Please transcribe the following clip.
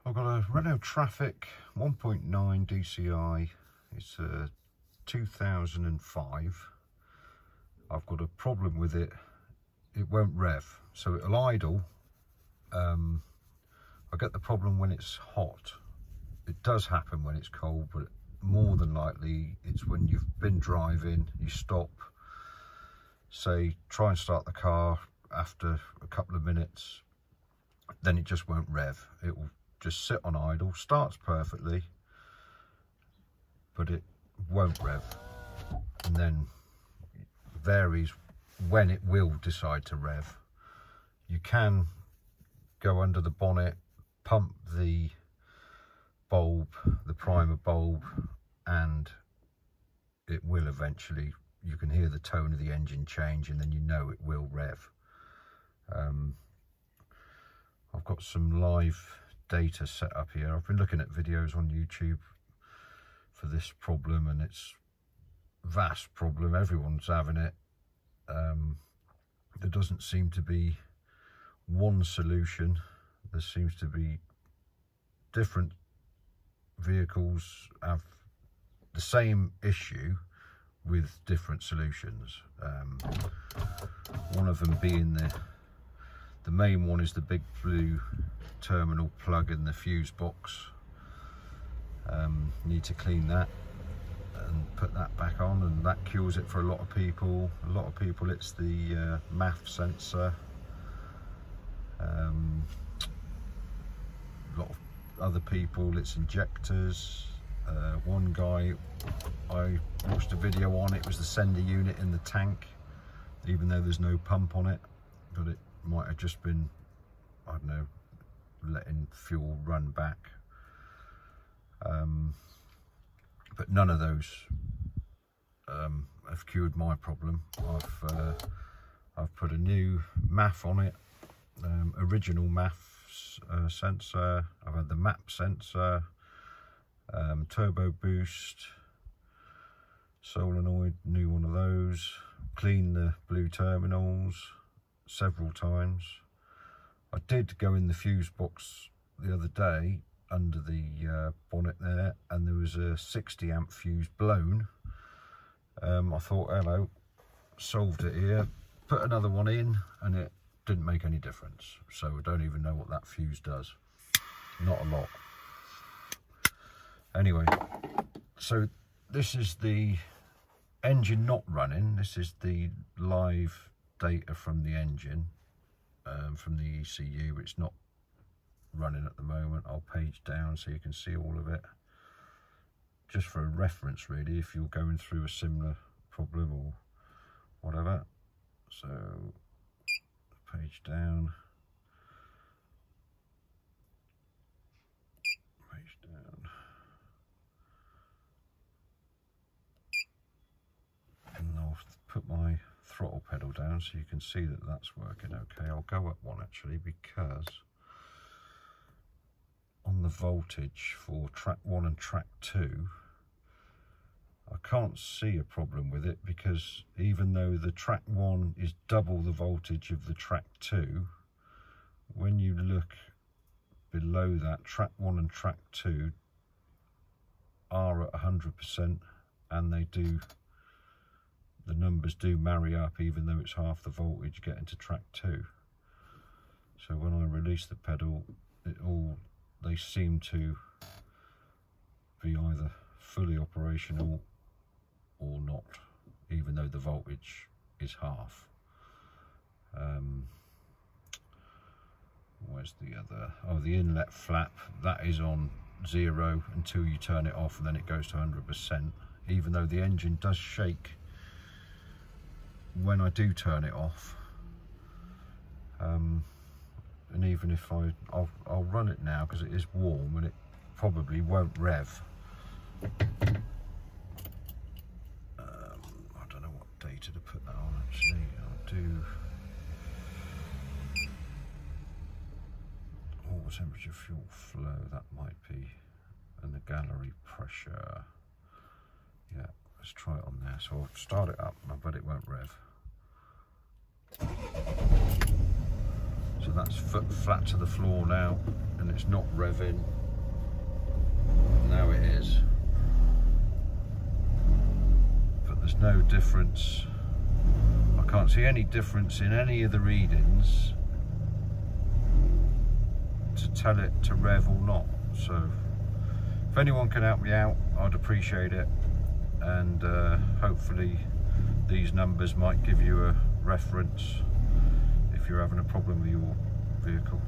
I've got a Renault Trafic 1.9 DCI. It's a 2005. I've got a problem with it. It won't rev, so it'll idle. I get the problem when it's hot. It does happen when it's cold, but more than likely it's when you've been driving, you stop, say try and start the car after a couple of minutes, then it just won't rev. It will just sit on idle, starts perfectly, but it won't rev, and then it varies when it will decide to rev. You can go under the bonnet, pump the bulb, the primer bulb, and it will eventually, you can hear the tone of the engine change, and then you know it will rev. I've got some live data set up here. I've been looking at videos on YouTube for this problem, and it's a vast problem. Everyone's having it. There doesn't seem to be one solution. There seems to be different vehicles have the same issue with different solutions. One of them being the main one is the big blue terminal plug in the fuse box. Need to clean that and put that back on, and that cures it for a lot of people. A lot of people it's the MAF sensor. A lot of other people it's injectors. One guy I watched a video on, it was the sender unit in the tank, even though there's no pump on it, but it might have just been, I don't know, letting fuel run back. But none of those have cured my problem. I've put a new MAF on it, original MAF sensor. I've had the map sensor, turbo boost, solenoid, new one of those. Cleaned the blue terminals several times. I did go in the fuse box the other day under the bonnet there, and there was a 60 amp fuse blown. I thought, hello, solved it here, put another one in, and it didn't make any difference. So I don't even know what that fuse does. Not a lot. Anyway, so this is the engine not running. This is the live data from the engine, from the ECU. It's not running at the moment. I'll page down so you can see all of it, just for a reference really, if you're going through a similar problem or whatever. So page down, page down, and I'll put my throttle pedal down so you can see that that's working okay. I'll go up one actually, because on the voltage for track 1 and track 2, I can't see a problem with it, because even though the track 1 is double the voltage of the track 2, when you look below that, track 1 and track 2 are at 100%, and they do, the numbers do marry up, even though it's half the voltage getting to track 2. So when I release the pedal, they seem to be either fully operational or not, even though the voltage is half. Where's the other? Oh, the inlet flap, that is on 0 until you turn it off, and then it goes to 100%, even though the engine does shake when I do turn it off. And even if I'll run it now, because it is warm and it probably won't rev. I don't know what data to put that on actually. I'll do water temperature, fuel flow, that might be, and the gallery pressure. Yeah, let's try it on there. So I'll start it up, but it won't rev. So that's foot flat to the floor now, and it's not revving. Now it is, but there's no difference. I can't see any difference in any of the readings to tell it to rev or not. So if anyone can help me out, I'd appreciate it, and hopefully these numbers might give you a reference if you're having a problem with your vehicle.